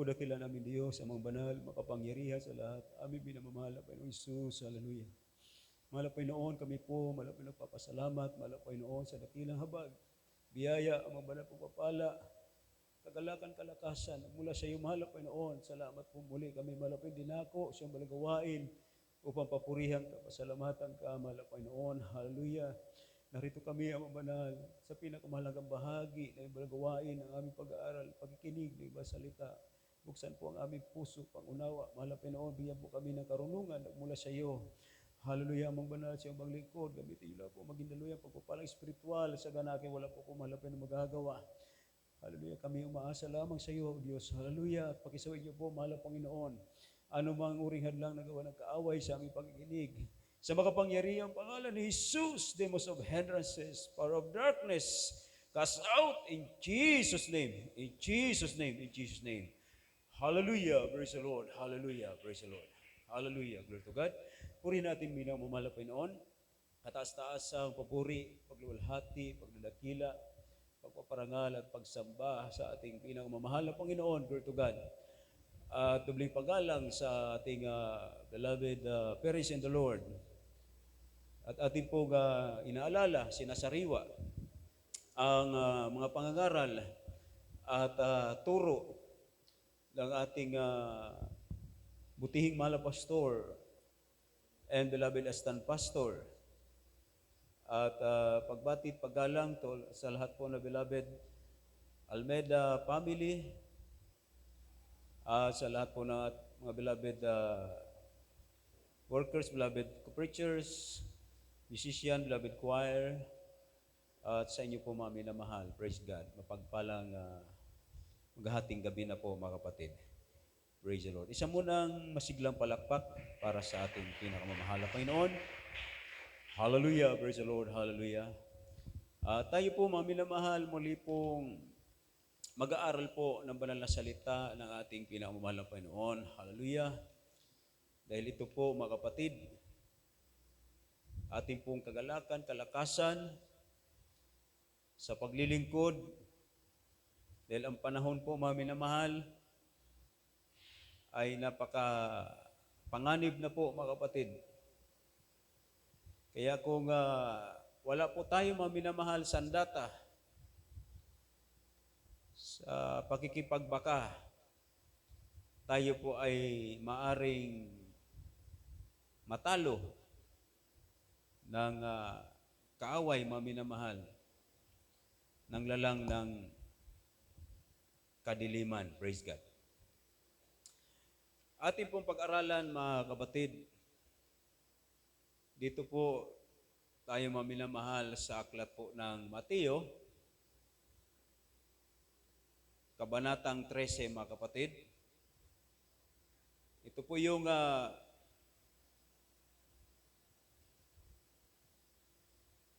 po dakila namin Diyos, amang banal, makapangyarihan sa lahat. Aming binamamahal na Panginoong Isus. Hallelujah. Mahal na Panginoon, kami po, mahal na Panginoon, papasalamat, mahal na Panginoon sa dakilang habag. Biyaya, amang banal pagpapala, kagalakan, kalakasan, mula sa iyo, mahal na Panginoon. Salamat po muli kami, mahal na Panginoon, dinako, siyang balagawain, upang papurihan ka, pasalamatan ka, mahal na Panginoon. Hallelujah. Narito kami, amang banal, sa pinakamahalagang bahagi ng balagawain ng aming pag-aaral, pagkikinig ng ibang salita. Buksan po ang aming puso, pangunawa. Mahal na Panginoon, bigyan po kami ng karunungan mula sa iyo. Hallelujah, amang banal sa iyong paglingkod. Gamitin niyo lang po maging daluyan, pagpapalang espiritual sa ganake, wala po po mahal na Panginoon magagawa. Hallelujah, kami umaasa lamang sa iyo, Diyos. Hallelujah, at pakisawin niyo po, mahal na Panginoon, anumang uring hadlang nagawa ng kaaway sa aming pagkikinig. Sa makapangyarihang pangalan ni Jesus, demons of hindrances, power of darkness, cast out in Jesus' name. In Jesus' name. In Jesus' name. Hallelujah. Praise the Lord. Hallelujah. Praise the Lord. Hallelujah. Glory to God. Purihin natin minang mamahal na Panginoon. Kataas-taas ang papuri, pagluwalhati, pagdadakila, pagpaparangal at pagsamba sa ating pinakmamahal na Panginoon. Glory to God. At dubling paggalang sa ating beloved parents in the Lord. At ating pong inaalala, sinasariwa ang mga pangangaral at turo ng ating butihing mahal na pastor and beloved assistant pastor. At pagbatid, paggalang sa lahat po na beloved Almeida family, sa lahat po ng mga beloved workers, beloved preachers, musician, beloved choir, at sa inyo po mga minamahal. Praise God. Mapagpalang maghahating gabi na po mga kapatid. Praise the Lord. Isa munang masiglang palakpak para sa ating pinakamamahal na Panginoon. Hallelujah. Praise the Lord. Hallelujah. Tayo po mga minamahal, muli pong mag-aaral po ng banal na salita ng ating pinakamamahal na Panginoon. Hallelujah. Dahil ito po mga kapatid, ating pong kagalakan, kalakasan sa paglilingkod. Dahil ang panahon po mga minamahal ay panganib na po mga kapatid. Kaya kung wala po tayo mga minamahal sandata sa pakikipagbaka, tayo po ay maaring matalo ng kaaway mga minamahal ng lalang ng kadiliman. Praise God. Ating pong pag-aralan mga kapatid, dito po tayo mga minamahal sa aklat po ng Mateo, Kabanatang 13 mga kapatid. Ito po yung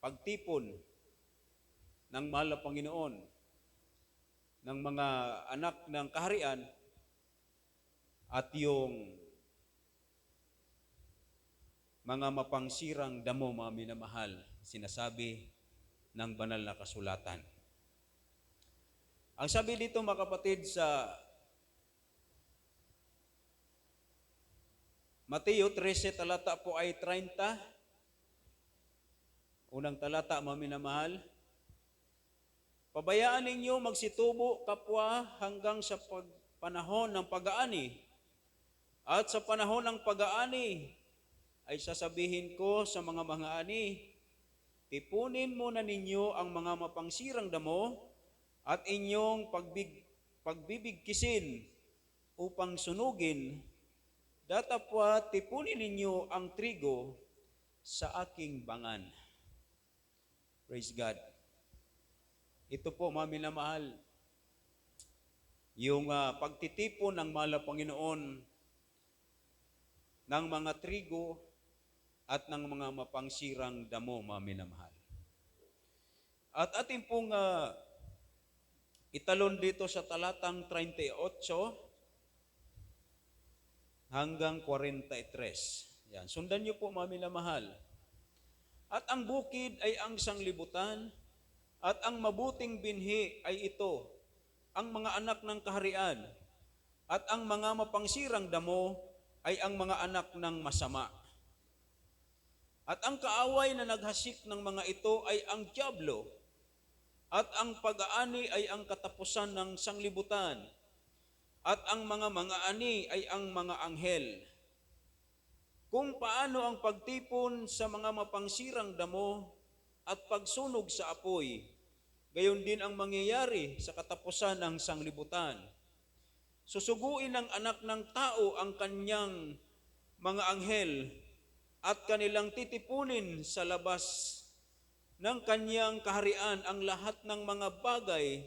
pagtipon ng mahal na Panginoon ng mga anak ng kaharian at yung mga mapangsirang damo mga minamahal, sinasabi ng banal na kasulatan. Ang sabi dito mga kapatid sa Mateo 13 talata po ay 30. Unang talata mga minamahal, pabayaan ninyo magsitubo kapwa hanggang sa panahon ng pag-aani. At sa panahon ng pag-aani ay sasabihin ko sa mga ani, tipunin muna ninyo ang mga mapangsirang damo at inyong pagbibigkisin upang sunugin. Datapwa tipunin ninyo ang trigo sa aking bangan. Praise God. Ito po mga minamahal, yung pagtitipon ng mahal na Panginoon ng mga trigo at ng mga mapangsirang damo mga minamahal. At ating pong italon dito sa talatang 38 hanggang 43. Yan. Sundan niyo po mga minamahal. At ang bukid ay ang sanglibutan, at ang mabuting binhi ay ito, ang mga anak ng kaharian. at ang mga mapangsirang damo ay ang mga anak ng masama. At ang kaaway na naghasik ng mga ito ay ang dyablo, at ang pag-aani ay ang katapusan ng sanglibutan, at ang mga ani ay ang mga anghel. Kung paano ang pagtipon sa mga mapangsirang damo at pagsunog sa apoy, gayon din ang mangyayari sa katapusan ng sanglibutan. Susuguin ng anak ng tao ang kanyang mga anghel at kanilang titipunin sa labas ng kanyang kaharian ang lahat ng mga bagay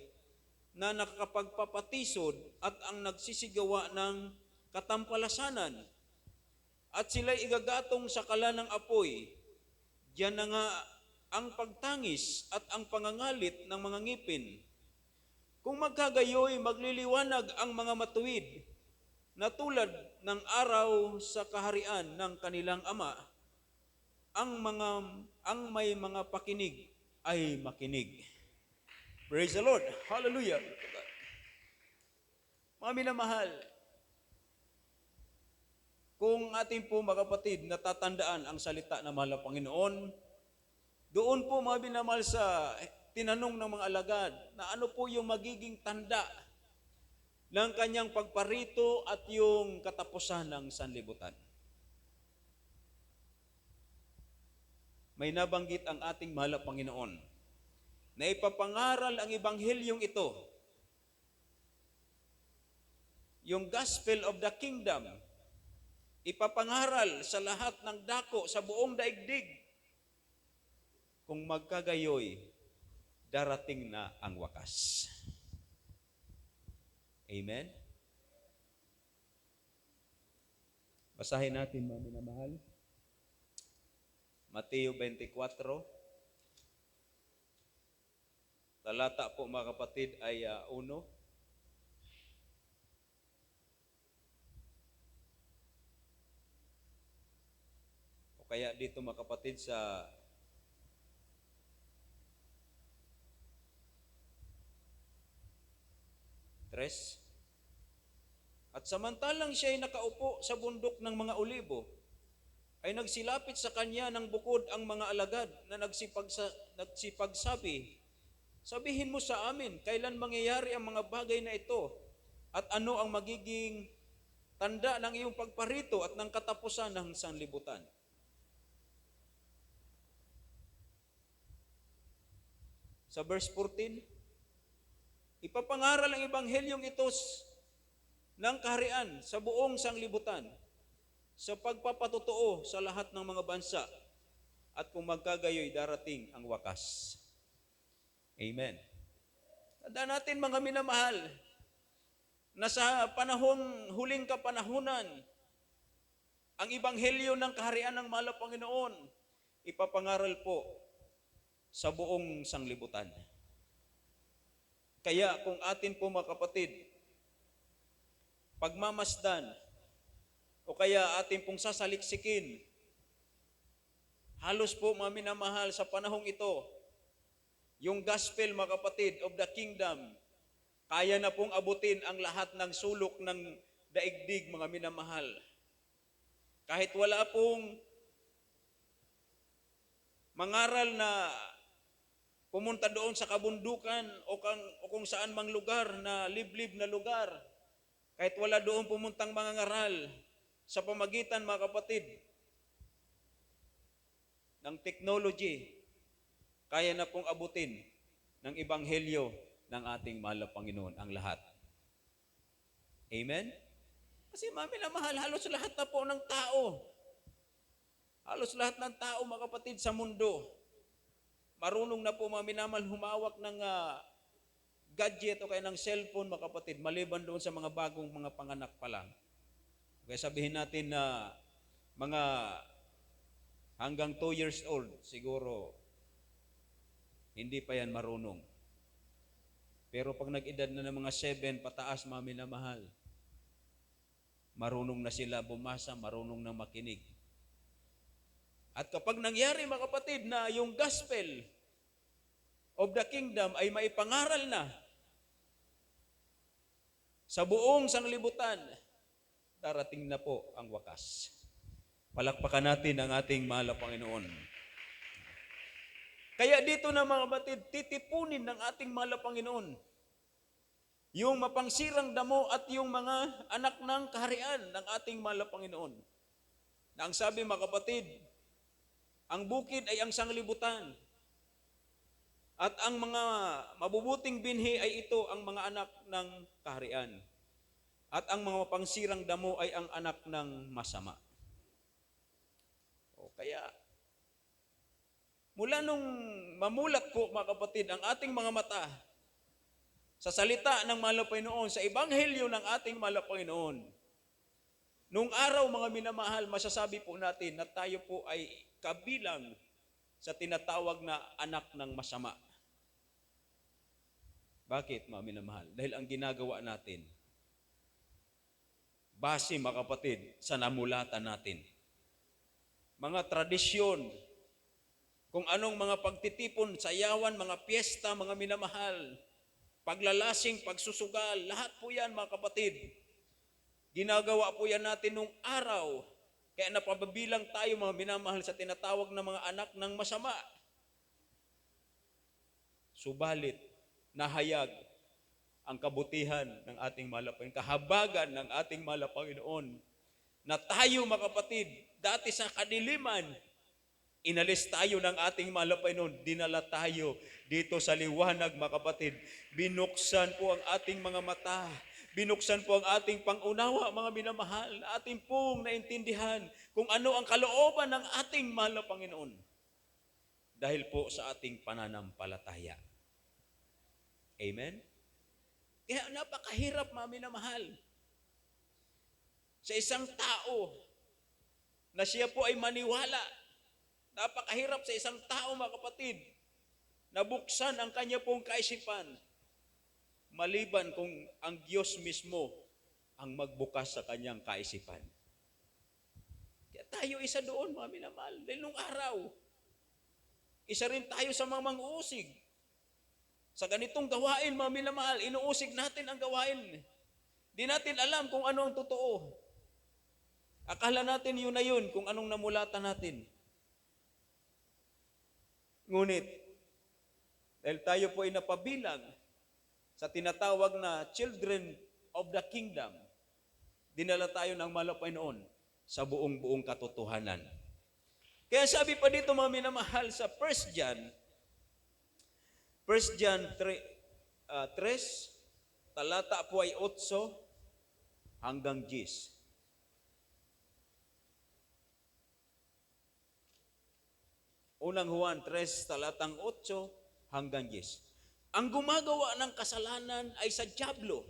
na nakakapagpapatisod at ang nagsisigawa ng katampalasanan. At sila'y igagatong sa kala ng apoy. Diyan na nga ang pagtangis at ang pangangalit ng mga ngipin. Kung magkagayoy, magliliwanag ang mga matuwid na tulad ng araw sa kaharian ng kanilang ama. Ang may mga pakinig ay makinig. Praise the Lord. Hallelujah. Mga minamahal, kung ating po mga kapatid natatandaan ang salita ng mahal na Panginoon, doon po mga minamahal sa tinanong ng mga alagad na ano po yung magiging tanda ng kanyang pagparito at yung katapusan ng sanlibutan. May nabanggit ang ating mahal na Panginoon na ipapangaral ang ebanghelyong ito, yung gospel of the kingdom, ipapangaral sa lahat ng dako sa buong daigdig. Kung magkagayoy, darating na ang wakas. Amen? Basahin natin mga minamahal. Mateo 24. Talata po mga kapatid ay 1. O kaya dito mga kapatid sa Tres. At samantalang siya ay nakaupo sa bundok ng mga olibo, ay nagsilapit sa kanya ng bukod ang mga alagad na nagsipagsabi, sabihin mo sa amin, kailan mangyayari ang mga bagay na ito at ano ang magiging tanda ng iyong pagparito at ng katapusan ng sanlibutan. Sa verse 14, ipapangaral ang ebanghelyong ito ng kaharian sa buong sanglibutan sa pagpapatotoo sa lahat ng mga bansa at kung magkagayoy darating ang wakas. Amen. Tandaan natin mga minamahal na sa huling kapanahunan, ang ebanghelyo ng kaharian ng mahal na Panginoon ipapangaral po sa buong sanglibutan. Kaya kung atin po mga kapatid, pagmamasdan o kaya atin pong sasaliksikin, halos po mga minamahal sa panahong ito, yung gospel mga kapatid of the kingdom, kaya na pong abutin ang lahat ng sulok ng daigdig mga minamahal. Kahit wala pong mangaral na pumunta doon sa kabundukan o kung saan mang lugar na liblib na lugar, kahit wala doon pumuntang mga ngaral, sa pamagitan mga kapatid ng technology, kaya na pong abutin ng ebanghelyo ng ating mahal na Panginoon ang lahat. Amen? Kasi mami na mahal, halos lahat na po ng tao, halos lahat ng tao mga kapatid sa mundo, marunong na po mga minamahal humawak ng gadget o kaya ng cellphone mga kapatid, maliban doon sa mga bagong mga panganak pa lang. Kaya sabihin natin na mga hanggang 2 years old, siguro hindi pa yan marunong. Pero pag nag-edad na ng mga 7 pataas, mga minamahal, marunong na sila bumasa, marunong na makinig. At kapag nangyari mga kapatid na yung gospel of the kingdom ay maipangaral na, Sa buong sanglibutan, darating na po ang wakas. Palakpakan natin ang ating mahal na Panginoon. Kaya dito na mga kapatid, titipunin ng ating mahal na Panginoon yung mapangsirang damo at yung mga anak ng kaharian ng ating mahal na Panginoon. Na ang sabi mga kapatid, ang bukid ay ang sanglibutan at ang mga mabubuting binhi ay ito ang mga anak ng kaharian. At ang mga mapangsirang damo ay ang anak ng masama. O kaya, mula nung mamulat po mga kapatid ang ating mga mata sa salita ng mahal na Panginoon, sa ebanghelyo ng ating mahal na Panginoon, nung araw mga minamahal, masasabi po natin na tayo po ay kabilang sa tinatawag na anak ng masama. Bakit mga minamahal? Dahil ang ginagawa natin, base mga kapatid sa namulatan natin, mga tradisyon, kung anong mga pagtitipon, sayawan, mga piyesta, mga minamahal, paglalasing, pagsusugal, lahat po yan mga kapatid. Ginagawa po yan natin nung araw. Kaya napababilang tayo mga minamahal sa tinatawag na mga anak ng masama. Subalit, nahayag ang kabutihan ng ating mahal na Panginoon, kahabagan ng ating mahal na Panginoon, na tayo mga kapatid, dati sa kadiliman, inalis tayo ng ating mahal na Panginoon, dinala tayo dito sa liwanag mga kapatid. Binuksan po ang ating mga mata, binuksan po ang ating pangunawa mga minamahal, ating pong naintindihan kung ano ang kalooban ng ating mahal na Panginoon. Dahil po sa ating pananampalataya. Amen? Kaya napakahirap mga minamahal sa isang tao na siya po ay maniwala. Napakahirap sa isang tao mga kapatid na buksan ang kanya pong kaisipan maliban kung ang Diyos mismo ang magbukas sa kanyang kaisipan. Kaya tayo isa doon mga minamahal. Dahil nung araw, isa rin tayo sa mga mang-uusig. Sa ganitong gawain mga minamahal, inuusig natin ang gawain. Di natin alam kung ano ang totoo. Akala natin yun na yun kung anong namulatan natin. Ngunit, dahil tayo po ay napabilang sa tinatawag na children of the kingdom, dinala tayo ng mahal na Panginoon sa buong katotohanan. Kaya sabi pa dito mga minamahal sa 1 John 3, talata po ay 8 hanggang 10. Unang Juan 3, talatang 8 hanggang 10. Ang gumagawa ng kasalanan ay sa dyablo,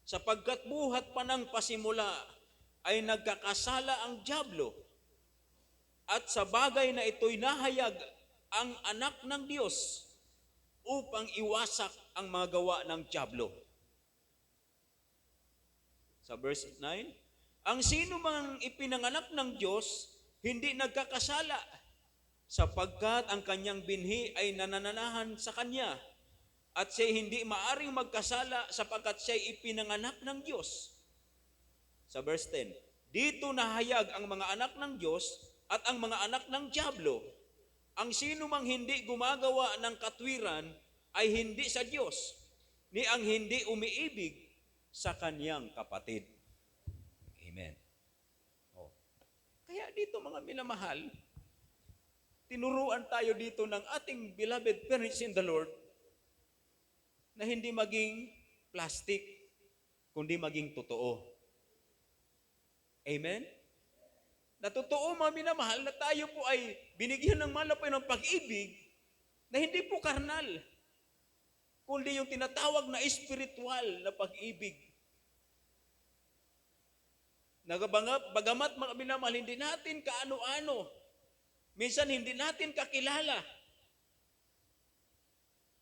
sapagkat buhat pa ng pasimula ay nagkakasala ang dyablo, at sa bagay na ito'y nahayag ang anak ng Diyos upang iwasak ang mga gawa ng dyablo. Sa verse 9, ang sino mang ipinanganak ng Diyos, hindi nagkakasala, sapagkat ang kanyang binhi ay nanananahan sa kanya, at siya hindi maaring magkasala sapagkat siya ipinanganak ng Diyos. Sa verse 10, dito nahayag ang mga anak ng Diyos at ang mga anak ng dyablo. Ang sino mang hindi gumagawa ng katwiran ay hindi sa Diyos, ni ang hindi umiibig sa kanyang kapatid. Amen. Oh. Kaya dito mga minamahal, tinuruan tayo dito ng ating beloved parents in the Lord na hindi maging plastic, kundi maging totoo. Amen? Na totoo mga minamahal na tayo po ay binigyan ng mahal na Panginoon ng pag-ibig na hindi po karnal, kundi yung tinatawag na espiritual na pag-ibig. Bagamat mga minamahal, hindi natin kaano-ano, minsan hindi natin kakilala.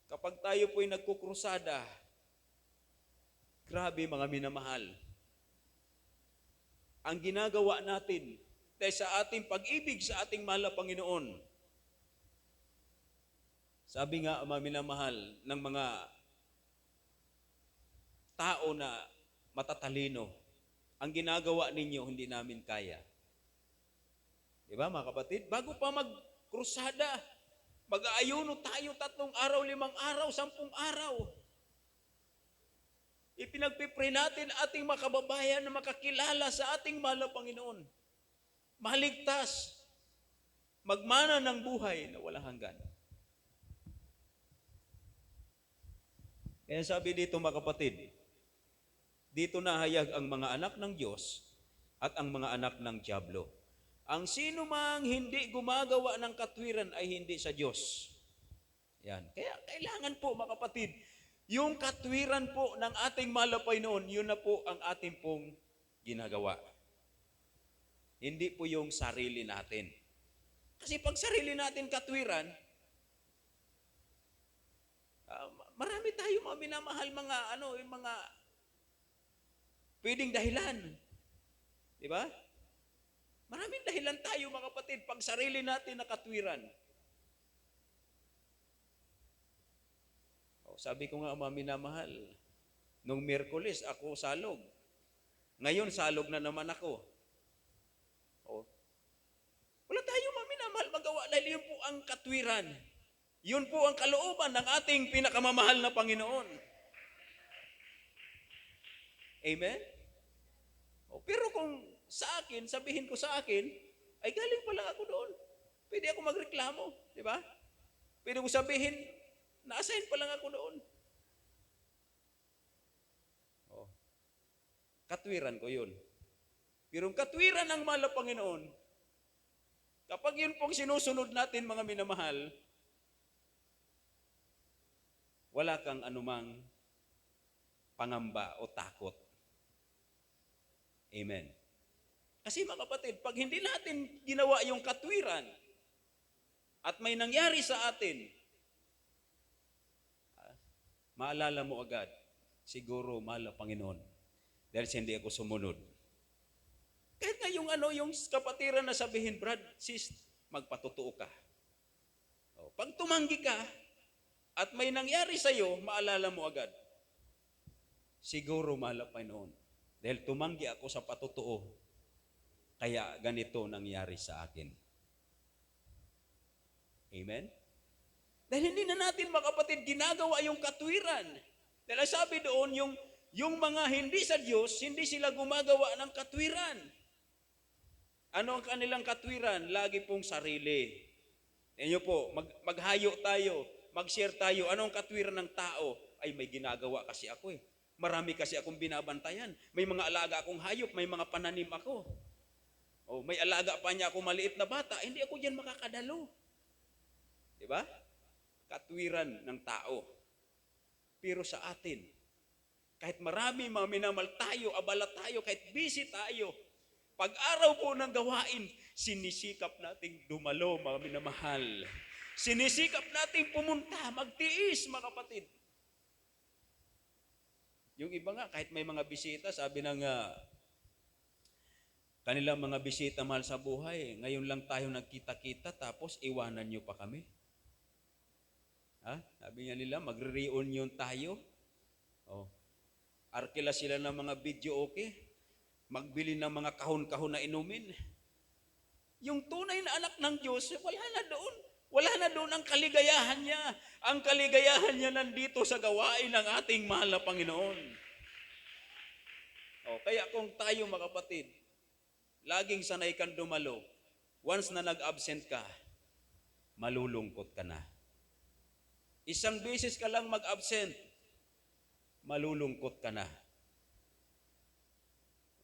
Kapag tayo po'y nagkukrusada, grabe mga minamahal, ang ginagawa natin dahil sa ating pag-ibig sa ating mahal na Panginoon. Sabi nga mga minamahal ng mga tao na matatalino. Ang ginagawa ninyo, hindi namin kaya. Di ba mga kapatid? Bago pa magkrusada, mag-aayuno tayo 3 araw, 5 araw, 10 araw. Ipinagpipray natin ating mga kababayan na makakilala sa ating mahal na Panginoon. Maligtas. Magmana ng buhay na walang hanggan. Kaya sabi dito mga kapatid, dito nahayag ang mga anak ng Diyos at ang mga anak ng dyablo. Ang sino mang hindi gumagawa ng katwiran ay hindi sa Diyos. Yan. Kaya kailangan po mga kapatid, yung katwiran po ng ating mahal na Panginoon, yun na po ang ating pong ginagawa. Hindi po yung sarili natin. Kasi pag sarili natin katwiran, marami tayo mga minamahal, yung mga pwedeng dahilan. Di ba? Maraming dahilan tayo mga kapatid pag sarili natin na katwiran. Sabi ko nga mga minamahal, nung Miyerkules ako salog. Ngayon salog na naman ako. Wala tayo mga minamahal magawa dahil yun po ang katwiran. Yun po ang kalooban ng ating pinakamamahal na Panginoon. Amen? Pero kung sa akin, sabihin ko sa akin, ay galing pa lang ako doon. Pwede ako magreklamo, di ba? Pwede ko sabihin, na-assign pa lang ako doon. Katwiran ko yun. Pero ang katwiran ng mahal na Panginoon, kapag yun pong sinusunod natin mga minamahal, wala kang anumang pangamba o takot. Amen. Kasi mga kapatid, pag hindi natin ginawa yung katwiran at may nangyari sa atin, maalala mo agad, siguro mahal na Panginoon dahil hindi ako sumunod. Kahit nga yung kapatiran na sabihin, Brad, sis, magpatotoo ka. Pag tumanggi ka at may nangyari sa iyo, maalala mo agad, siguro mahal na Panginoon dahil tumanggi ako sa patotoo, kaya ganito nangyari sa akin. Amen? Dahil hindi na natin mga kapatid ginagawa yung katwiran. Dahil sabi doon, yung mga hindi sa Diyos, hindi sila gumagawa ng katwiran. Ano ang kanilang katwiran? Lagi pong sarili. Inyo po, maghayo tayo, mag-share tayo. Ano ang katwiran ng tao? Ay may ginagawa kasi ako eh. Marami kasi akong binabantayan. May mga alaga akong hayop, may mga pananim ako. May alaga pa niya ako maliit na bata, hindi ako diyan makakadalo. Di ba? Katwiran ng tao. Pero sa atin, kahit marami mga minamal tayo, abala tayo, kahit busy tayo, pag araw po ng gawain, sinisikap nating dumalo mga minamahal. Sinisikap nating pumunta, magtiis mga kapatid. Yung iba nga, kahit may mga bisita, sabi ng kanilang mga bisita mahal sa buhay, ngayon lang tayo nagkita-kita tapos iwanan nyo pa kami. Sabi niya nila, magre-reunion tayo. Arkila sila ng mga video okay. Magbili ng mga kahon-kahon na inumin. Yung tunay na anak ng Diyos, wala na doon. Wala na doon ang kaligayahan niya. Ang kaligayahan niya nandito sa gawain ng ating mahal na Panginoon. Kaya kung tayo mga kapatid, laging sanay kang dumalo, once na nag-absent ka, malulungkot ka na. Isang beses ka lang mag-absent, malulungkot ka na.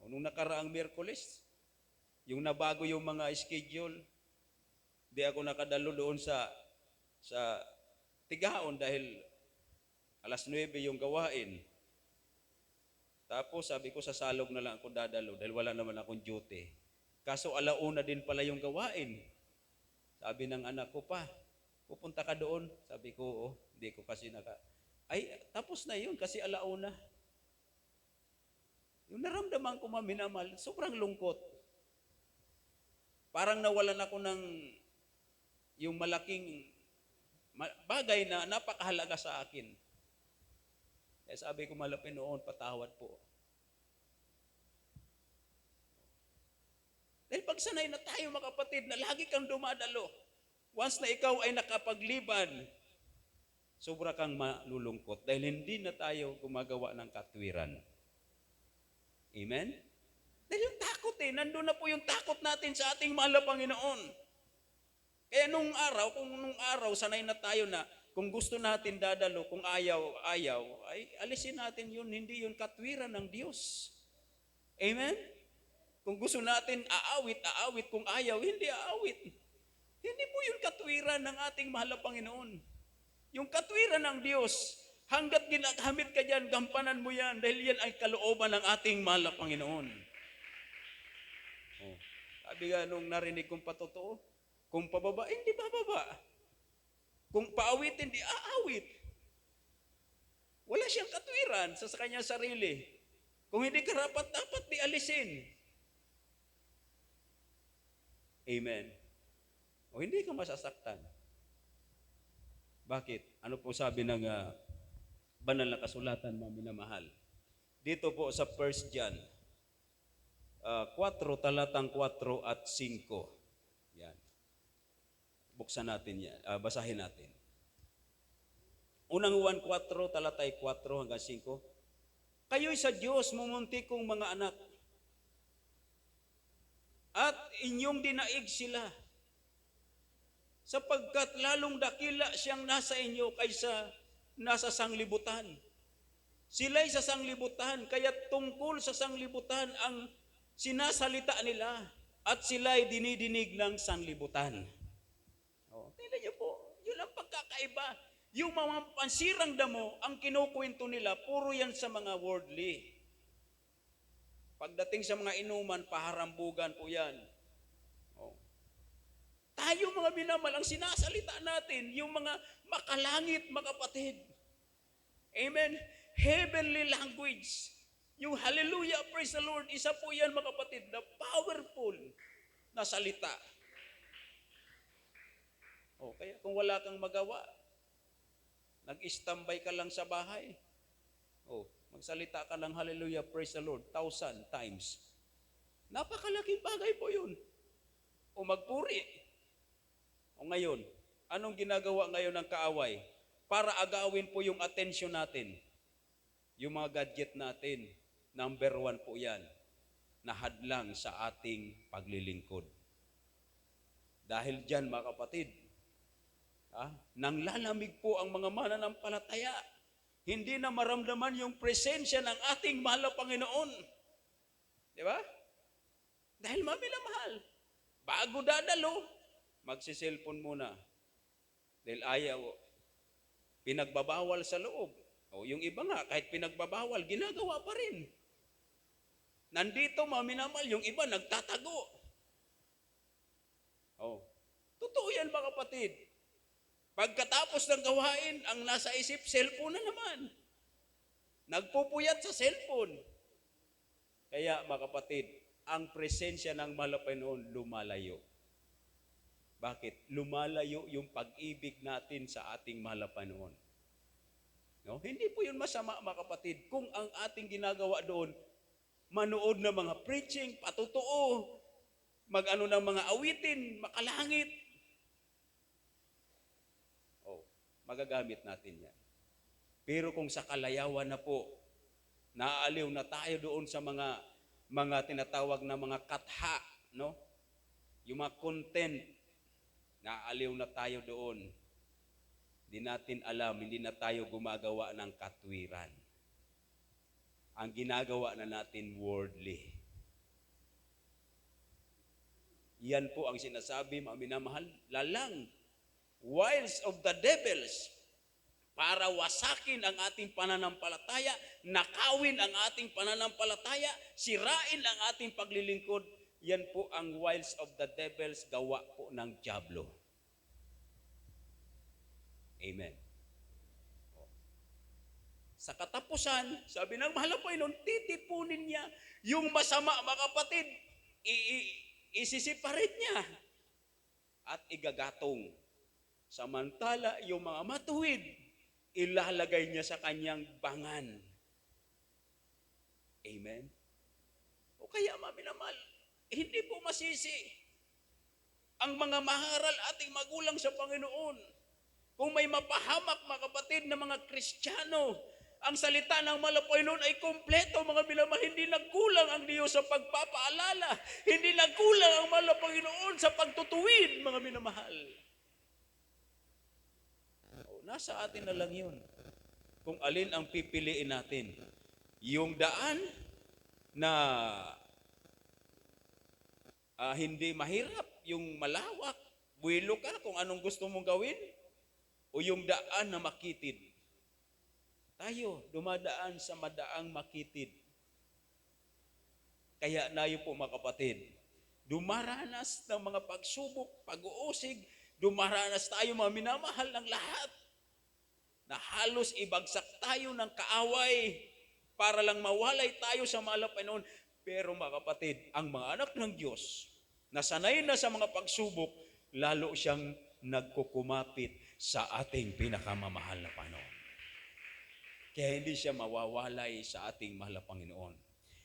Nung nakaraang Miyerkules, yung nabago yung mga schedule, di ako nakadalo doon sa Tigaon dahil 9:00 yung gawain. Tapos sabi ko sa Salog na lang ako dadalo dahil wala naman akong duty. Kaso 1:00 din pala yung gawain. Sabi ng anak ko, pa, pupunta ka doon? Sabi ko, hindi ko kasi ay, tapos na yun kasi 1:00. Yung naramdaman ko maminamal, sobrang lungkot. Parang nawalan ako ng yung malaking bagay na napakahalaga sa akin. Kaya sabi ko, mahal na Panginoon, patawad po. Dahil pag sanay na tayo mga kapatid na lagi kang dumadalo, once na ikaw ay nakapagliban, sobra kang malulungkot dahil hindi na tayo gumagawa ng katwiran. Amen? Dahil yung takot nandun na po yung takot natin sa ating mahal na Panginoon. Kaya nung araw, sanay na tayo na kung gusto natin dadalo, kung ayaw, ay alisin natin yun, hindi yun katwiran ng Diyos. Amen? Kung gusto natin aawit, kung ayaw, hindi aawit. Hindi po yun katwiran ng ating mahal na Panginoon. Yung katwiran ng Diyos, hanggat ginagamit ka dyan, gampanan mo yan, dahil yan ay kalooban ng ating mahal na Panginoon. Oh. Sabi nga nung narinig kong patotoo, kung pababa, hindi bababa. Kung paawit, hindi aawit. Wala siyang katwiran sa kanyang sarili. Kung hindi karapat, dapat di alisin. Amen. O hindi ka masasaktan. Bakit? Ano po sabi ng banal na kasulatan, mga minamahal? Dito po sa 1 John 4, talatang 4 at 5. Yan. Buksan natin yan. Basahin natin. Unang Juan 4, talatay 4 hanggang 5. Kayo'y sa Diyos, mumuntikong mga anak, at inyong dinaig sila, sapagkat lalong dakila siyang nasa inyo kaysa nasa sanglibutan. Sila'y sa sanglibutan, kaya tungkol sa sanglibutan ang sinasalita nila, at sila'y dinidinig ng sanglibutan. Tingnan niyo po, yun ang pagkakaiba. Yung mga pansirang damo, ang kinukwento nila, puro yan sa mga worldly. Pagdating sa mga inuman, paharambugan po yan. Tayo mga minamahal, ang sinasalita natin, yung mga makalangit, mga kapatid. Amen? Heavenly language. Yung hallelujah, praise the Lord, isa po yan mga kapatid, na powerful na salita. Kaya kung wala kang magawa, nag-istambay ka lang sa bahay, magsalita ka ng hallelujah, praise the Lord, 1,000 times. Napakalaking bagay po yun. Magpuri. Ngayon, anong ginagawa ngayon ng kaaway? Para agawin po yung atensyon natin. Yung mga gadget natin, number 1 po yan, na hadlang sa ating paglilingkod. Dahil dyan mga kapatid, nang lalamig po ang mga mananampalataya, hindi na maramdaman yung presensya ng ating mahal na Panginoon. Di ba? Dahil mahal, bago dadalo, magsiselfon muna. Dahil ayaw, pinagbabawal sa loob. Yung iba nga, kahit pinagbabawal, ginagawa pa rin. Nandito, minamahal, yung iba nagtatago. Totoo yan mga kapatid. Pagkatapos ng gawain, ang nasa isip, cellphone na naman. Nagpupuyat sa cellphone. Kaya mga kapatid, ang presensya ng mahal na Panginoon lumalayo. Bakit? Lumalayo yung pag-ibig natin sa ating mahal na Panginoon. Hindi po yun masama mga kapatid. Kung ang ating ginagawa doon, manood ng mga preaching, patotoo, mag-ano ng mga awitin, makalangit, magagamit natin yan. Pero kung sa kalayawan na po, naaaliw na tayo doon sa mga tinatawag na mga katha, yung mga content, naaaliw na tayo doon. Hindi natin alam, hindi na tayo gumagawa ng katwiran. Ang ginagawa na natin worldly. Yan po ang sinasabi, mga minamahal, lalang, wiles of the devils, para wasakin ang ating pananampalataya, nakawin ang ating pananampalataya, sirain ang ating paglilingkod. Yan po ang wiles of the devils, gawa po ng dyablo. Amen. Sa katapusan, sabi ng mahal na Panginoon, titipunin niya yung masama, mga kapatid, isisiparit niya at igagatong. Samantala, yung mga matuwid, ilalagay niya sa kanyang bangan. Amen? O kaya, minamahal, hindi po masisi ang mga maharal ating magulang sa Panginoon. Kung may mapahamak, mga kapatid, na mga Kristiyano, ang salita ng Panginoon ay kompleto, mga minamahal. Hindi nagkulang ang Diyos sa pagpapaalala. Hindi nagkulang ang Panginoon sa pagtutuwid, mga minamahal. Nasa atin na lang yun. Kung alin ang pipiliin natin. Yung daan na hindi mahirap, yung malawak, buwelo ka kung anong gusto mong gawin, o yung daan na makitid. Tayo, dumadaan sa madaang makitid. Kaya nayo po, mga kapatid, dumaranas ng mga pagsubok, pag-uusig, dumaranas tayo, mga minamahal, ng lahat, na halos ibagsak tayo ng kaaway para lang mawalay tayo sa mahal na Panginoon. Pero mga kapatid, ang mga anak ng Diyos na sanay na sa mga pagsubok, lalo siyang nagkukumapit sa ating pinakamamahal na Panginoon. Kaya hindi siya mawawalay sa ating mahal na Panginoon.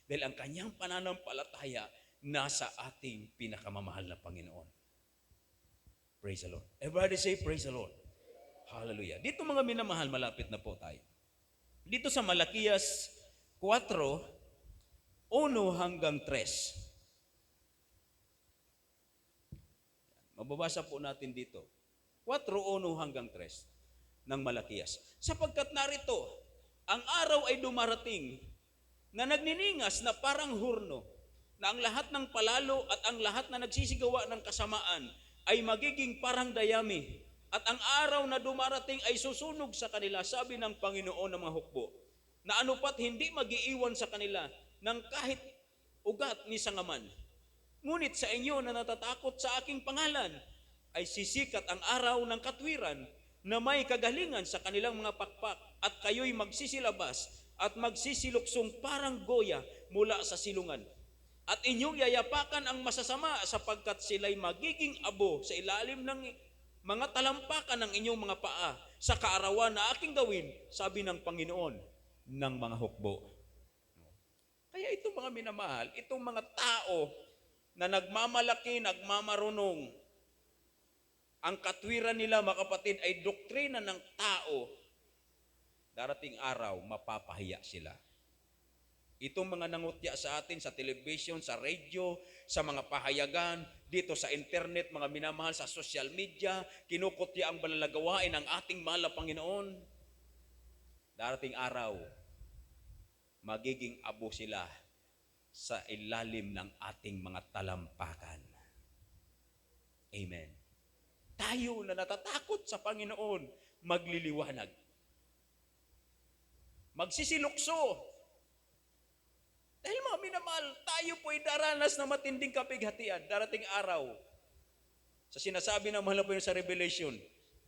Dahil ang kanyang pananampalataya nasa ating pinakamamahal na Panginoon. Praise the Lord. Everybody say, praise the Lord. Hallelujah. Dito, mga minamahal, malapit na po tayo. Dito sa Malakias 4:1 hanggang 3. Mababasa po natin dito. 4:1 hanggang 3 ng Malakias. Sapagkat narito, ang araw ay dumarating na nagniningas na parang hurno, na ang lahat ng palalo at ang lahat na nagsisigawa ng kasamaan ay magiging parang dayami. At ang araw na dumarating ay susunog sa kanila, sabi ng Panginoon ng mga hukbo, na anupat hindi mag-iiwan sa kanila ng kahit ugat ni sangaman. Ngunit sa inyo na natatakot sa aking pangalan, ay sisikat ang araw ng katwiran na may kagalingan sa kanilang mga pakpak, at kayo'y magsisilabas at magsisiluksong parang goya mula sa silungan. At inyong yayapakan ang masasama, sapagkat sila'y magiging abo sa ilalim ng mga talampakan ng inyong mga paa sa kaarawan na aking gawin, sabi ng Panginoon ng mga hukbo. Kaya itong mga minamahal, itong mga tao na nagmamalaki, nagmamarunong, ang katwiran nila, mga kapatid, ay doktrina ng tao, darating araw, mapapahiya sila. Itong mga nangutya sa atin sa television, sa radio, sa mga pahayagan, dito sa internet, mga minamahal, sa social media, kinukutya ang balalagawain ng ating mahal na Panginoon. Darating araw, magiging abo sila sa ilalim ng ating mga talampakan. Amen. Tayo na natatakot sa Panginoon, magliliwanag. Magsisilukso. Dahil mga minamahal, tayo po'y daranas na matinding kapighatian, darating araw. Sa sinasabi ng mahal na Panginoon sa Revelation,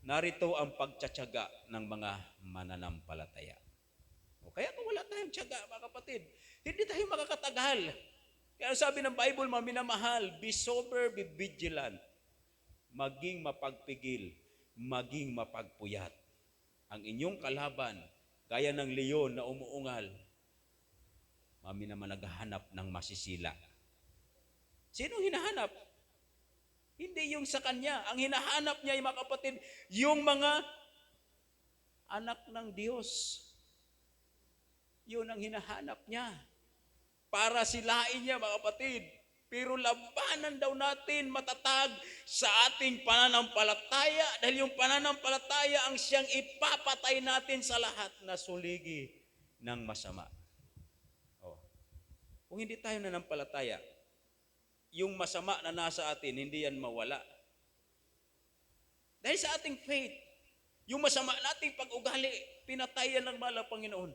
narito ang pagtsatsaga ng mga mananampalataya. O kaya kung wala tayong tiyaga, mga kapatid, hindi tayo makakatagal. Kaya sabi ng Bible, mga minamahal, be sober, be vigilant. Maging mapagpigil, maging mapagpuyat. Ang inyong kalaban, gaya ng leon na umuungal, mami naman naghahanap ng masisila. Sino hinahanap? Hindi yung sa kanya. Ang hinahanap niya, mga kapatid, yung mga anak ng Diyos. Yun ang hinahanap niya. Para silain niya, mga kapatid. Pero labanan daw natin matatag sa ating pananampalataya, dahil yung pananampalataya ang siyang ipapatay natin sa lahat na suligi ng masama. Kung hindi tayo nanampalataya, yung masama na nasa atin, hindi yan mawala. Dahil sa ating faith, yung masama nating pag-ugali, pinatayan ng mahal na Panginoon.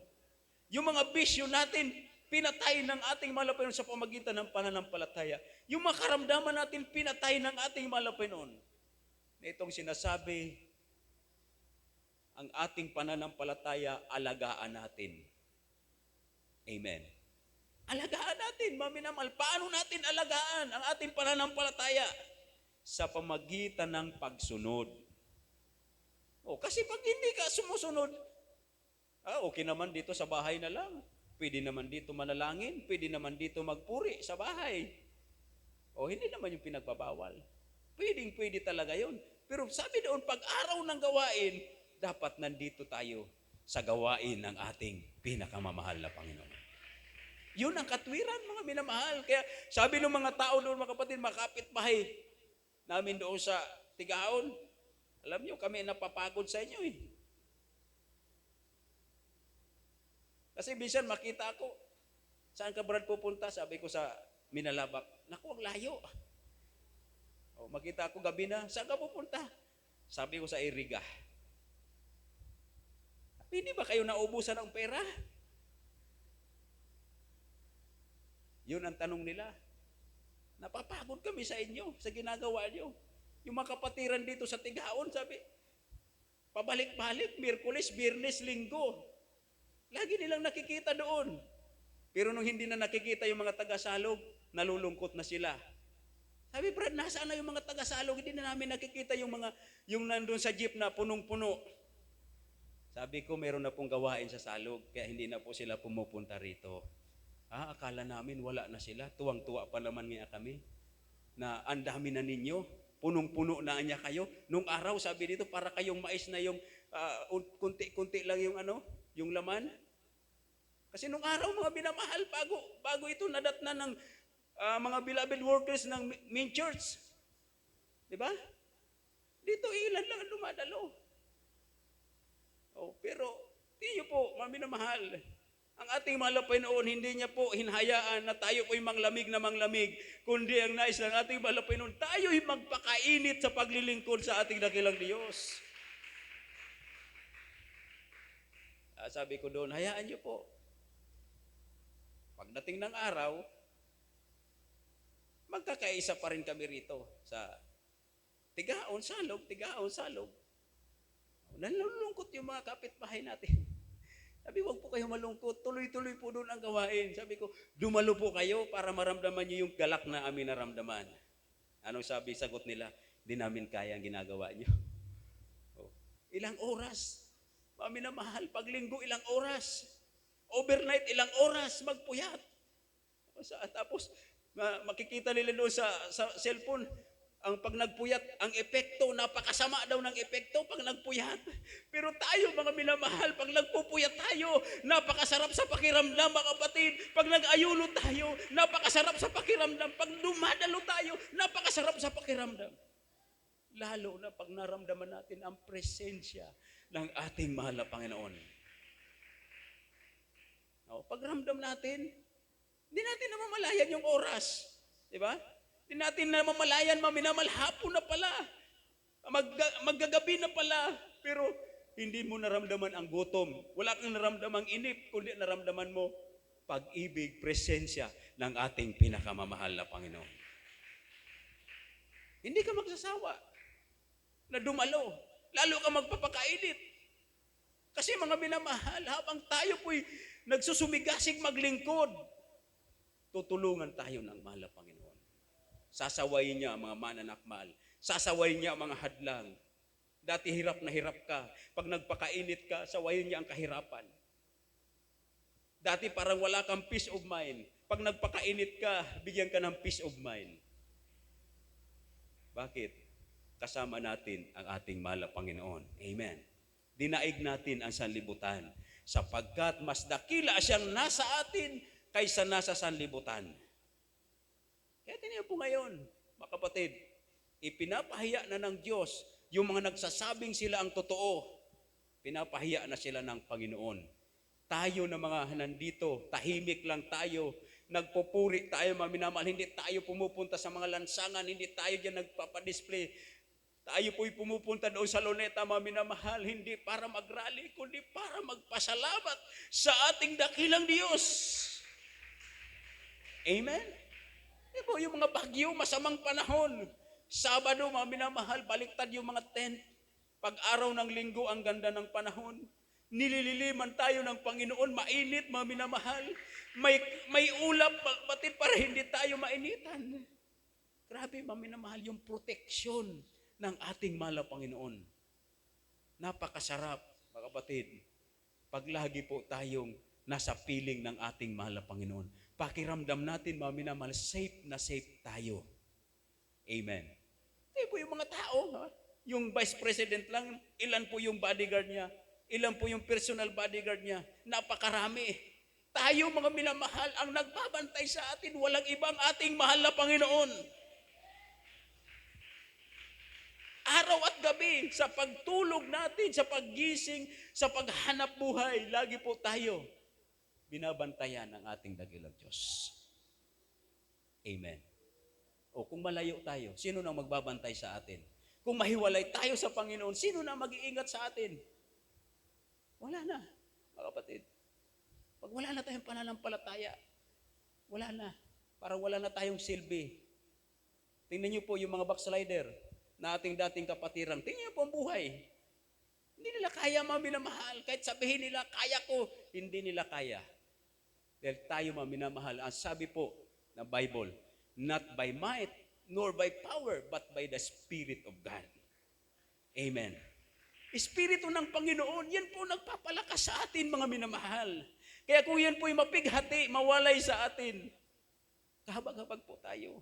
Yung mga bisyo natin, pinatay ng ating mahal na Panginoon sa pamagitan ng pananampalataya. Yung mga karamdaman natin, pinatay ng ating mahal na Panginoon. Itong sinasabi, ang ating pananampalataya, alagaan natin. Amen. Alagaan natin, maminamahal. Paano natin alagaan ang ating pananampalataya? Sa pamagitan ng pagsunod. Kasi pag hindi ka sumusunod, Okay naman dito sa bahay na lang. Pwede naman dito manalangin, pwede naman dito magpuri sa bahay. O hindi naman yung pinagbabawal. Pwede talaga yun. Pero sabi doon, pag araw ng gawain, dapat nandito tayo sa gawain ng ating pinakamamahal na Panginoon. Yun ang katwiran, mga minamahal. Kaya sabi ng mga tao doon, mga kapatid, makapitbahay namin doon sa Tigaon, alam nyo, kami napapagod sa inyo eh. Kasi minsan makita ako, saan ka Brad pupunta? Sabi ko sa Minalabak, naku, ang layo. O, makita ako gabi na, saan ka pupunta? Sabi ko sa Iriga. Hindi ba kayo naubusan ng pera? Yun ang tanong nila. Napapagod kami sa inyo, sa ginagawa nyo. Yung mga kapatiran dito sa Tigaon, sabi, pabalik-balik, Miyerkules, Biyernes, Linggo. Lagi nilang nakikita doon. Pero nung hindi na nakikita yung mga taga-salog, nalulungkot na sila. Sabi, Brad, nasaan na yung mga taga-salog? Hindi na namin nakikita yung nandun sa jeep na punong-puno. Sabi ko, meron na pong gawain sa salog, kaya hindi na po sila pumupunta rito. Akala namin wala na sila. Tuwang-tuwa pa naman nga kami na ang dami na ninyo. Punong-puno na niya kayo. Nung araw, sabi dito, para kayong mais na yung kunti-kunti lang yung laman. Kasi nung araw, mga binamahal, bago ito nadatna ng mga beloved workers ng main church. Diba? Dito, ilan lang ang dumadalo. Pero, di nyo po, mga binamahal, ang ating mahal na Panginoon, hindi niya po hinhayaan na tayo po'y manglamig na manglamig, kundi ang nais ng ating mahal na Panginoon, tayo'y magpakainit sa paglilingkod sa ating dakilang Diyos. Sabi ko doon, hayaan niyo po. Pagdating ng araw, magkakaisa pa rin kami rito sa Tigaon, Salog. Nalulungkot yung mga kapitbahay natin. Sabi, wag po kayo malungkot. Tuloy-tuloy po doon ang gawain. Sabi ko, dumalo po kayo para maramdaman niyo yung galak na amin naramdaman. Anong sagot nila? Di namin kaya ang ginagawa niyo. Ilang oras? Mami na mahal, paglinggo ilang oras. Overnight ilang oras magpuyat. Tapos makikita nila doon sa cellphone, ang pag nagpuyat, ang epekto, napakasama daw ng epekto pag nagpuyat. Pero tayo, mga minamahal, pag nagpupuyat tayo, napakasarap sa pakiramdam, mga kapatid. Pag nag-ayuno tayo, napakasarap sa pakiramdam. Pag dumadalo tayo, napakasarap sa pakiramdam. Lalo na pag naramdaman natin ang presensya ng ating mahal na Panginoon. Pag ramdam natin, hindi natin namamalayan yung oras. Diba? Hindi natin namamalayan, maminamahal, hapon na pala. Maggagabi na pala. Pero hindi mo naramdaman ang gutom. Wala kang naramdamang inip, kundi naramdaman mo pag-ibig, presensya ng ating pinakamamahal na Panginoon. Hindi ka magsasawa na dumalo. Lalo ka magpapakainit. Kasi mga minamahal, habang tayo po'y nagsusumigasig maglingkod, tutulungan tayo ng mahal na Panginoon. Sasawayin niya ang mga mananakmal. Sasawayin niya ang mga hadlang. Dati hirap na hirap ka. Pag nagpakainit ka, sawayin niya ang kahirapan. Dati parang wala kang peace of mind. Pag nagpakainit ka, bigyan ka ng peace of mind. Bakit? Kasama natin ang ating mahal na Panginoon. Amen. Dinaig natin ang sanlibutan sapagkat mas dakila siyang nasa atin kaysa nasa sanlibutan. Kaya tingnan po ngayon, mga kapatid, ipinapahiya na ng Diyos yung mga nagsasabing sila ang totoo. Pinapahiya na sila ng Panginoon. Tayo na mga nandito, tahimik lang tayo, nagpupuri tayo, maminamahal, hindi tayo pumupunta sa mga lansangan, hindi tayo dyan nagpapadisplay. Tayo po'y pumupunta doon sa Luneta, maminamahal, hindi para mag-rally, kundi para magpasalamat sa ating dakilang Diyos. Amen? Diba, yung mga bagyo, masamang panahon. Sabado, maminamahal, baliktad yung mga tent. Pag araw ng linggo, ang ganda ng panahon. Nilililiman tayo ng Panginoon, mainit, maminamahal. May ulap, batid para hindi tayo mainitan. Grabe, maminamahal, yung proteksyon ng ating mahal na Panginoon. Napakasarap, mga kapatid, pag lagi po tayong nasa piling ng ating mahal na Panginoon. Pakiramdam natin, mga minamahal, safe na safe tayo. Amen. Ito po yung mga tao, ha? Yung vice president lang, ilan po yung bodyguard niya? Ilan po yung personal bodyguard niya? Napakarami. Tayo mga minamahal, ang nagbabantay sa atin, walang ibang ating mahal na Panginoon. Araw at gabi, sa pagtulog natin, sa paggising, sa paghanap buhay, lagi po tayo binabantayan ng ating dakilang Diyos. Amen. O kung malayo tayo, sino nang magbabantay sa atin? Kung mahiwalay tayo sa Panginoon, sino na mag-iingat sa atin? Wala na, mga kapatid. Pag wala na tayong pananampalataya, wala na. Parang wala na tayong silbi. Tingnan niyo po yung mga backslider na ating dating kapatiran. Tingnan niyo po ang buhay. Hindi nila kaya, mga minamahal. Kahit sabihin nila, kaya ko, hindi nila kaya. Dahil tayo, mga minamahal, ang sabi po ng Bible, not by might, nor by power, but by the Spirit of God. Amen. Espiritu ng Panginoon, yan po nagpapalakas sa atin, mga minamahal. Kaya kung yan po ay mapighati, mawalay sa atin, kahabag-habag po tayo.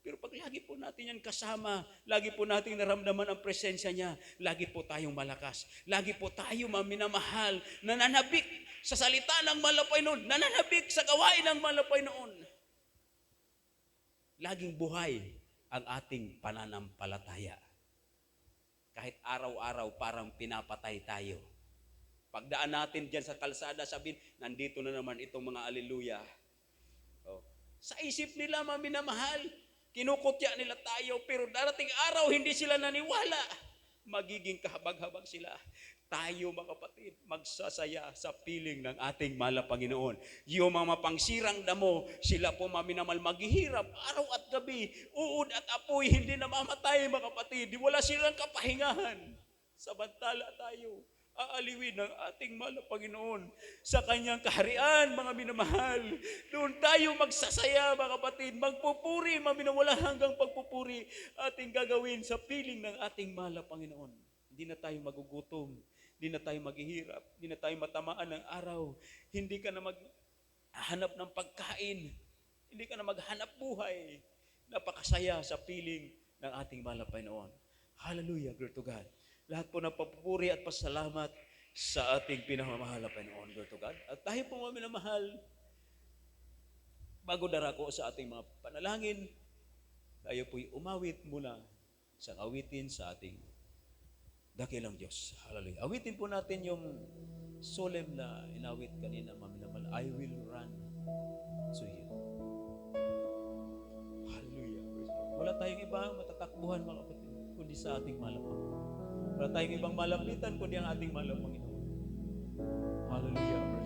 Pero pag lagi po natin yan kasama, lagi po natin naramdaman ang presensya niya, lagi po tayong malakas. Lagi po tayo, mga minamahal, nananabik sa salita ng mahal na Panginoon, nananabik sa gawain ng mahal na Panginoon. Laging buhay ang ating pananampalataya. Kahit araw-araw parang pinapatay tayo. Pagdaan natin dyan sa kalsada, sabihin, nandito na naman itong mga aleluya. Oh. Sa isip nila, mga minamahal, kinukutya nila tayo, pero darating araw, hindi sila naniwala. Magiging kahabag-habag sila. Tayo, mga kapatid, magsasaya sa piling ng ating mahal na Panginoon. Yung mga mapangsirang damo, sila po, mga minamahal, maghihirap araw at gabi, uod at apoy, hindi namamatay, mga kapatid. Wala silang kapahingahan. Samantala tayo, aaliwin ng ating mahal na Panginoon sa kanyang kaharian, mga minamahal. Doon tayo magsasaya, mga kapatid, magpupuri, mga minawala hanggang pagpupuri ating gagawin sa piling ng ating mahal na Panginoon. Hindi na tayo magugutom, hindi na tayo maghihirap, hindi na tayo matamaan ng araw, hindi ka na maghanap ng pagkain, hindi ka na maghanap buhay. Napakasaya sa piling ng ating mahal na Panginoon. Hallelujah, glory to God. Lahat po ng papupuri at pasalamat sa ating pinamamahal na Panginoon, glory to God. At tayo po, mga minamahal, bago darako sa ating mga panalangin, tayo po'y umawit muna sa awitin sa ating dakilang Diyos. Hallelujah. Awitin po natin yung solemn na inawit kanina, mga minamahal. I will run to you. Hallelujah. Wala tayong ibang matatakbuhan, mga kapatid, kundi sa ating mahal na Panginoon. Wala tayong ibang malapitan kundi ang ating mahal na Panginoon. Hallelujah.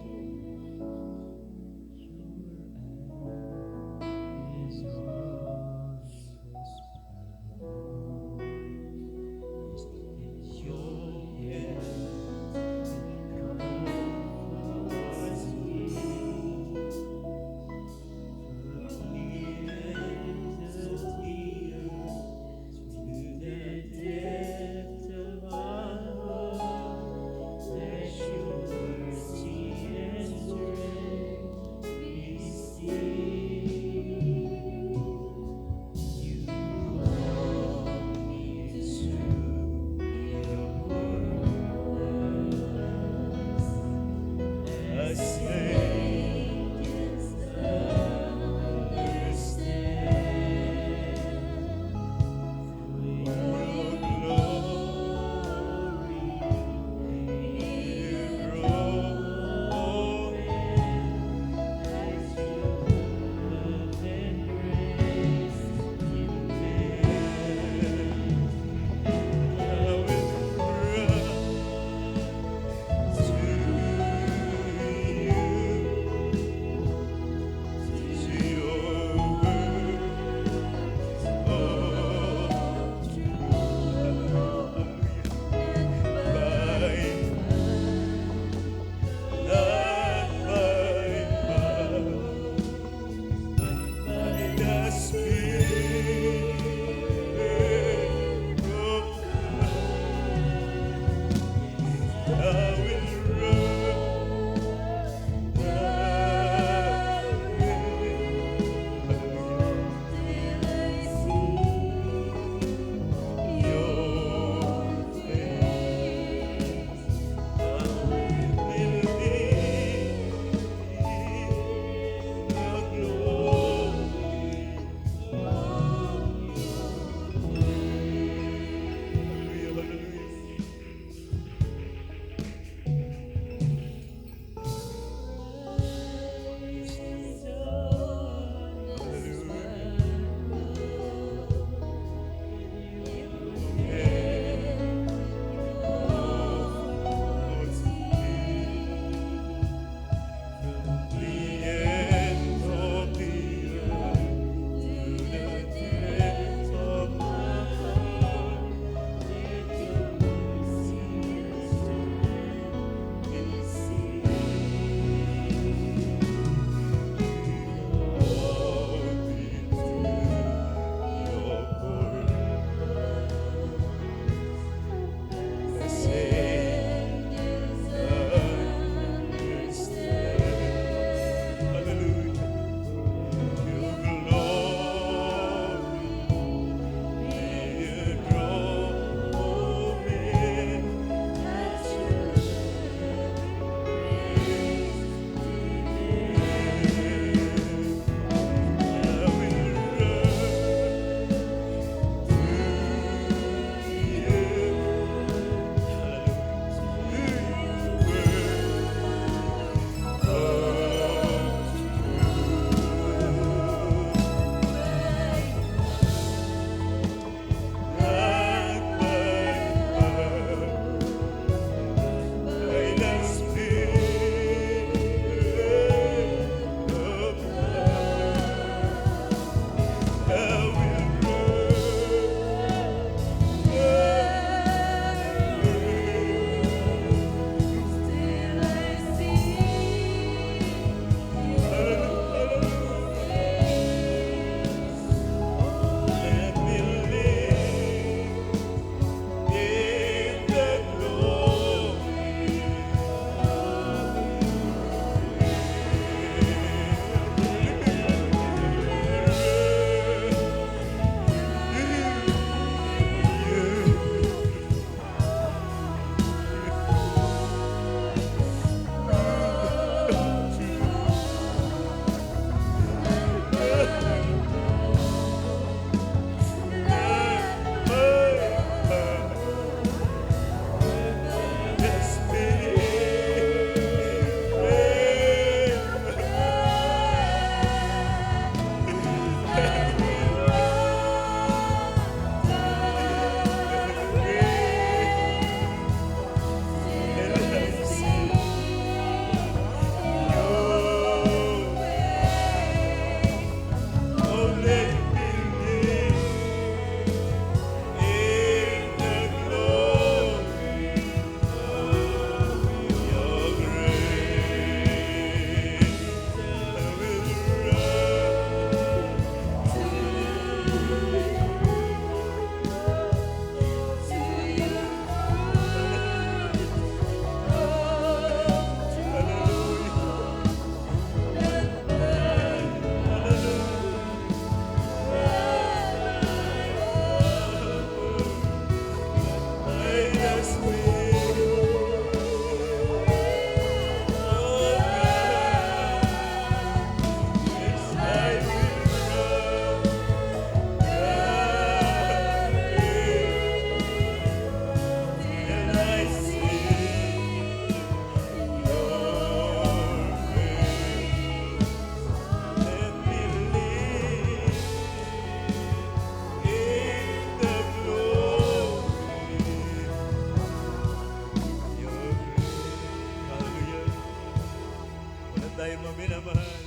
Wala tayong maminamahal.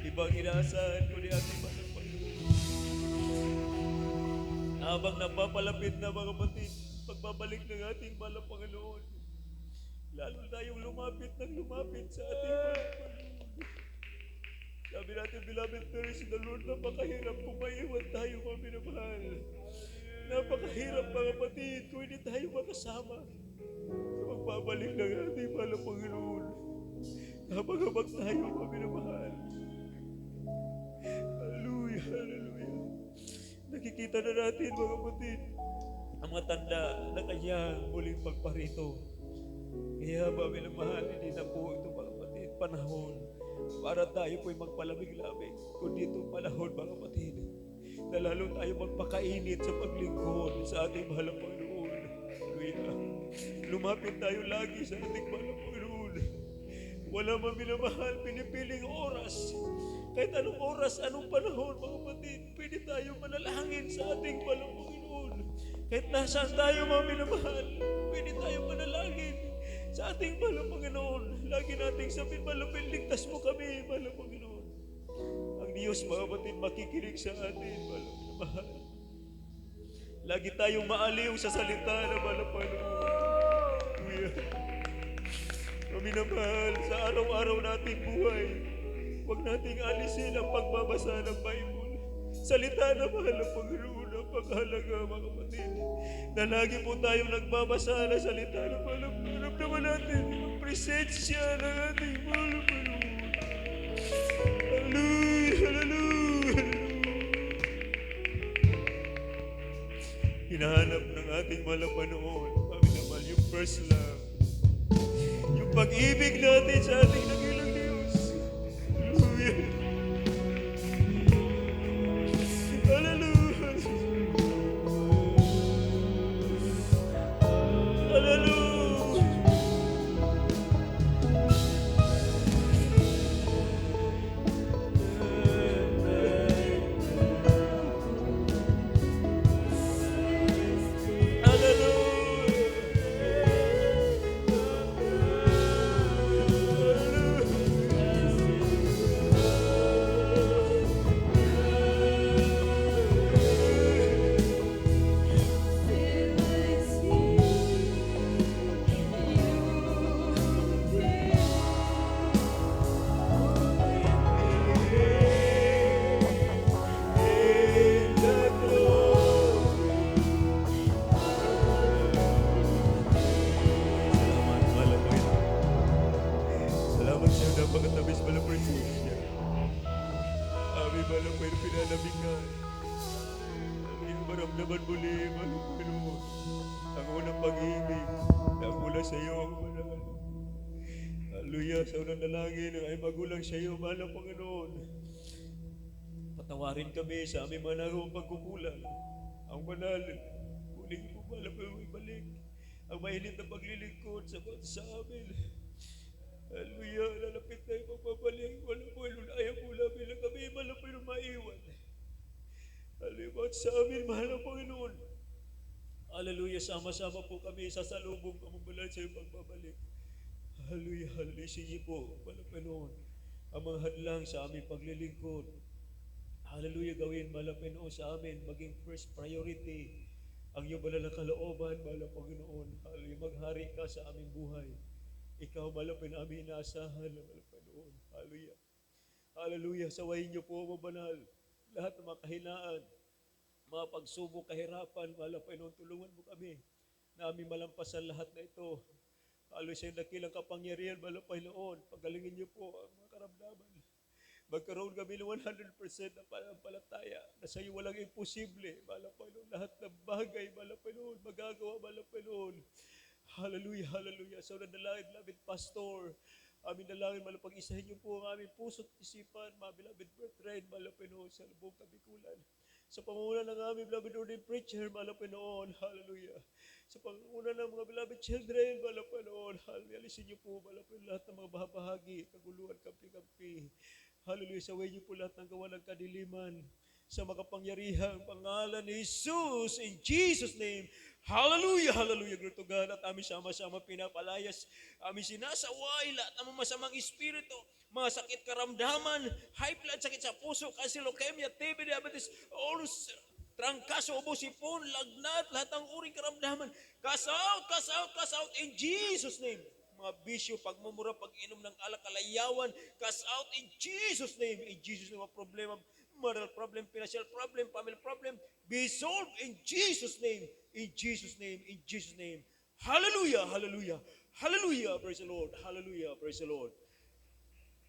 Ibang inaasahan ko ni ating mahal Panginoon. Habang napapalapit na mga kapatid, pagbabalik ng ating mahal na Panginoon, lalo tayong lumapit ng lumapit sa ating mahal na Panginoon. Sabi natin, beloved, there is the Lord, napakahirap kung maiwan tayo mga minamahal. Napakahirap mga kapatid kung hindi tayo makasama sa pagbabalik ng ating mahal na Panginoon. Habang-habang tayo mga minamahal. Hallelujah, hallelujah. Nakikita na natin mga kapatid ang mga tanda na kanyang muling pagparito. Kaya mga minamahal, hindi na po ito mga kapatid panahon para tayo po'y magpalamig-lamig. Kundi itong panahon mga kapatid na lalo tayo magpakainit sa paglingkod sa ating mahal na Panginoon. Hallelujah. Lumapit tayo lagi sa ating mahal na Panginoon. Wala man minamahal, pinipiling oras. Kahit anong oras, anong panahon, mga kapatid, pwede tayo manalangin sa ating mahal na Panginoon. Kahit nasaan tayo, mga minamahal, pwede tayo manalangin sa ating mahal na Panginoon. Lagi nating sabihin, malapit, ligtas mo kami, mahal na Panginoon. Ang Diyos, mga kapatid, makikinig sa atin, mahal na minamahal. Lagi tayong maaliw sa salita ng mahal na Panginoon. Hallelujah. Minamahal, sa araw-araw nating buhay, huwag nating alisin ang pagbabasa ng Bible. Salita na mahal ng Panginoon, ang pagkahalaga mga kapatid. Na lagi po tayong nagbabasa ng salita na mahal ng Panginoon. Naman natin ang presensya ng ating mahal ng Panginoon. Hallelujah, hallelujah. Hinahanap ng ating mahal na Panginoon, kami naman yung first love. Yung pag-ibig natin sa ating nagilang Diyos. Hallelujah. Hallelujah. Hallelujah. Salamat sa iyo na pagkatamis mo ng presensya. Aming malang may pinalamig ka. Aming maramdaman muli, malang Panginoon. Ang unang pag-ibig na mula sa iyo ang manal. Hallelujah, sa unang dalangin ay magulang sa iyo, mahal na Panginoon. Patawarin kami sa aming mga nagawang pagkukulang. Ang banal, muling po mahal na Panginoon balik. Ang mainit na paglilingkod sa amin. Hallelujah, lalapit na yung pagbabalik. Wala po, ayaw po namin na kami, mahal po yung maiwan. Hallelujah, sa amin, mahal na Panginoon. Hallelujah, sama-sama po kami sa salubong kamabalan sa iyong pagbabalik. Hallelujah, hallelujah, sige po, mahal na Panginoon, ang mga hadlang sa aming paglilingkod. Hallelujah, gawin, mahal na Panginoon, sa amin, maging first priority ang iyong banal na kalooban, mahal na Panginoon. Hallelujah, maghari ka sa aming buhay. Ikaw, malapin namin inaasahan ng Panginoon. Hallelujah. Hallelujah. Sawayin niyo po, mabanal. lahat ng mga kahinaan, mga pagsubok, kahirapan, mahal na Panginoon, tulungan mo kami na aming malampasan lahat na ito. Halos sa dakilang kapangyarihan, mahal na Panginoon, pagalingin niyo po ang mga karamdaman. Magkaroon kami ng 100% na panampalataya na sa iyo walang imposible. Mahal na Panginoon, lahat ng bagay, mahal na Panginoon, magagawa, mahal na Panginoon. Hallelujah, hallelujah. So nanalangin namin, Pastor, aming dalangin, mahal na pag-isahin niyo po ang aming puso't isipan, mga beloved brethren, mahal na Panginoon, sa lubong kabikulan. Sa pangunguna ng aming beloved ordained preacher, mahal na Panginoon, hallelujah. Sa pangunguna ng mga beloved children, mahal na Panginoon, hallelujah. Alisin niyo po, mahal na Panginoon, lahat ng mga bahagi, kaguluhan, kampi-kampi. Hallelujah, saway niyo po lahat ng gawa ng kadiliman sa makapangyarihang pangalan ni Jesus, in Jesus' name. Hallelujah, hallelujah, glory to God. At aming sama-sama pinapalayas, aming sinasaway lahat ng mga masamang espiritu, mga sakit karamdaman, high blood, sakit sa puso, cancer, leukemia, TB, diabetes, all trangkaso, ubo, sipon, lagnat, lahat ng uring karamdaman. Cast out in Jesus' name. Mga bisyo, pagmumura, pag-inom ng alak, kalayawan, cast out in Jesus' name. In Jesus' name, mga problema, marital problem, financial problem, family problem, be solved in Jesus' name. In Jesus' name, in Jesus' name. Hallelujah, hallelujah, hallelujah, praise the Lord, hallelujah, praise the Lord.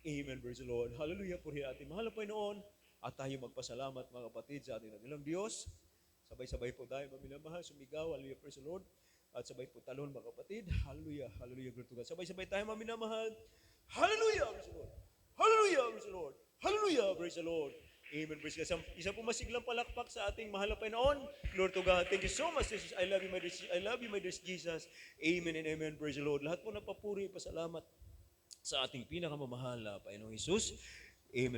Amen, praise the Lord. Hallelujah, purihin ating mahal na Panginoon. At tayo magpasalamat mga kapatid sa ating nagilang Diyos. Sabay-sabay po tayo maminamahal, sumigaw, hallelujah, praise the Lord. At sabay po talon mga kapatid, hallelujah, hallelujah, glory to God. Sabay-sabay tayo maminamahal, hallelujah, praise the Lord. Hallelujah, praise the Lord. Hallelujah, praise the Lord. Amen, praise God. Isa po masiglang palakpak sa ating mahal na Panginoon. Lord to God, thank you so much, Jesus. I love you, my dear Jesus. Amen and amen, praise the Lord. Lahat po nagpapuri, pasalamat sa ating pinakamamahal na Panginoong Jesus. Amen.